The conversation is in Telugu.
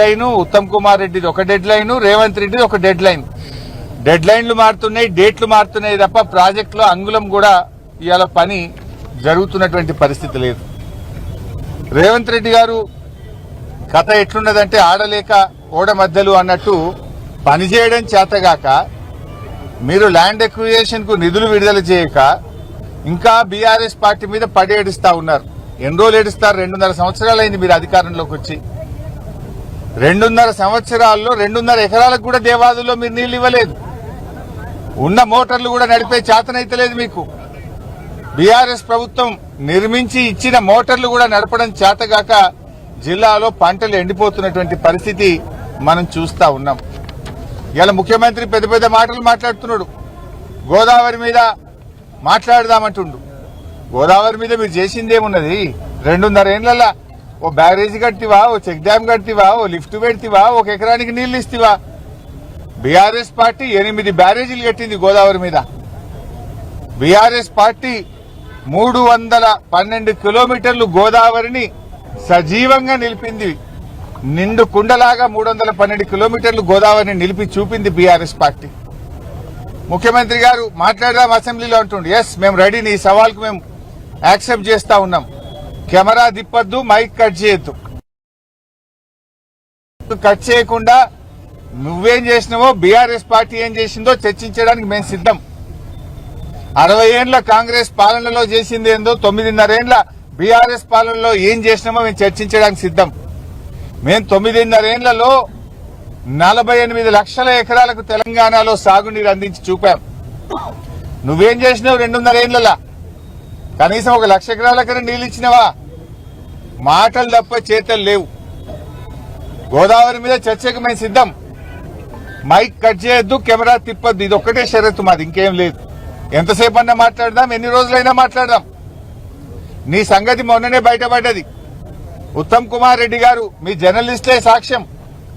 లైన్, ఉత్తమ్ కుమార్ రెడ్డిది ఒక డెడ్ లైన్, రేవంత్ రెడ్డిది ఒక డెడ్ లైన్. డెడ్ లైన్లు మారుతున్నాయి, డేట్లు మారుతున్నాయి తప్ప ప్రాజెక్టులో అంగుళం కూడా ఇవాళ పని జరుగుతున్నటువంటి పరిస్థితి లేదు. రేవంత్ రెడ్డి గారు కథ ఎట్లున్నదంటే ఆడలేక ఓడ మధ్యలు అన్నట్టు పనిచేయడం చేతగాక మీరు ల్యాండ్ ఎక్విజిషన్ కు నిధులు విడుదల చేయక ఇంకా బీఆర్ఎస్ పార్టీ మీద పడి ఏడుస్తా ఉన్నారు. ఎన్ని రోజులు ఏడుస్తారు? 2.5 సంవత్సరాలైంది మీరు అధికారంలోకి వచ్చి. 2.5 సంవత్సరాల్లో 2.5 ఎకరాలకు కూడా దేవాదుల్లో మీరు నీళ్లు ఇవ్వలేదు. ఉన్న మోటార్లు కూడా నడిపే చేతనైతలేదు మీకు. బీఆర్ఎస్ ప్రభుత్వం నిర్మించి ఇచ్చిన మోటార్లు కూడా నడపడం చేతగాక జిల్లాలో పంటలు ఎండిపోతున్నటువంటి పరిస్థితి మనం చూస్తా ఉన్నాం. ఇలా ముఖ్యమంత్రి పెద్ద పెద్ద మాటలు మాట్లాడుతున్నాడు. గోదావరి మీద మాట్లాడదామంటుండు. గోదావరి మీద మీరు చేసిందేమున్నది? 2.5 ఏళ్లలో ఓ బ్యారేజీ కట్టివా, ఓ చెక్ డ్యామ్ కట్టివా, ఓ లిఫ్ట్ పెడితివా, 1 ఎకరానికి నీళ్లు ఇస్తివా? బీఆర్ఎస్ పార్టీ 8 బ్యారేజీలు కట్టింది గోదావరి మీద. బీఆర్ఎస్ పార్టీ 312 కిలోమీటర్లు గోదావరిని సజీవంగా నిలిపింది. నిండు కుండలాగా 312 కిలోమీటర్లు గోదావరిని నిలిపి చూపింది బీఆర్ఎస్ పార్టీ. ముఖ్యమంత్రి గారు మాట్లాడదాం అసెంబ్లీలో అంటుండే. ఎస్, మేము రెడీ, నీ సవాల్కు మేము యాక్సెప్ట్ చేస్తా ఉన్నాం. కెమెరా దిప్పొద్దు, మైక్ కట్ చేయొద్దు. కట్ చేయకుండా నువ్వేం చేసినావో, బీఆర్ఎస్ పార్టీ ఏం చేసిందో చర్చించడానికి మేము సిద్ధం. 60 ఏళ్ల కాంగ్రెస్ పాలనలో చేసింది ఏందో, 9.5 ఏళ్ల బీఆర్ఎస్ పాలనలో ఏం చేసినామో మేము చర్చించడానికి సిద్ధం. మేము 9.5 ఏళ్లలో 48 లక్షల ఎకరాలకు తెలంగాణలో సాగునీరు అందించి చూపాం. నువ్వేం చేసినావు 2.5 ఏళ్లలో? కనీసం 1 లక్ష ఎకరాలకైనా నీళ్ళు ఇచ్చినవా? మాటలు తప్ప చేతలు లేవు. గోదావరి మీద చర్చకు మేము సిద్ధం. మైక్ కట్ చేయొద్దు, కెమెరా తిప్పొద్దు. ఇది ఒక్కటే షరతు మాది, ఇంకేం లేదు. ఎంతసేపు అన్నా మాట్లాడదాం, ఎన్ని రోజులైనా మాట్లాడదాం. నీ సంగతి మొన్ననే బయటపడ్డది. ఉత్తమ్ కుమార్ రెడ్డి గారు, మీ జర్నలిస్టే సాక్ష్యం.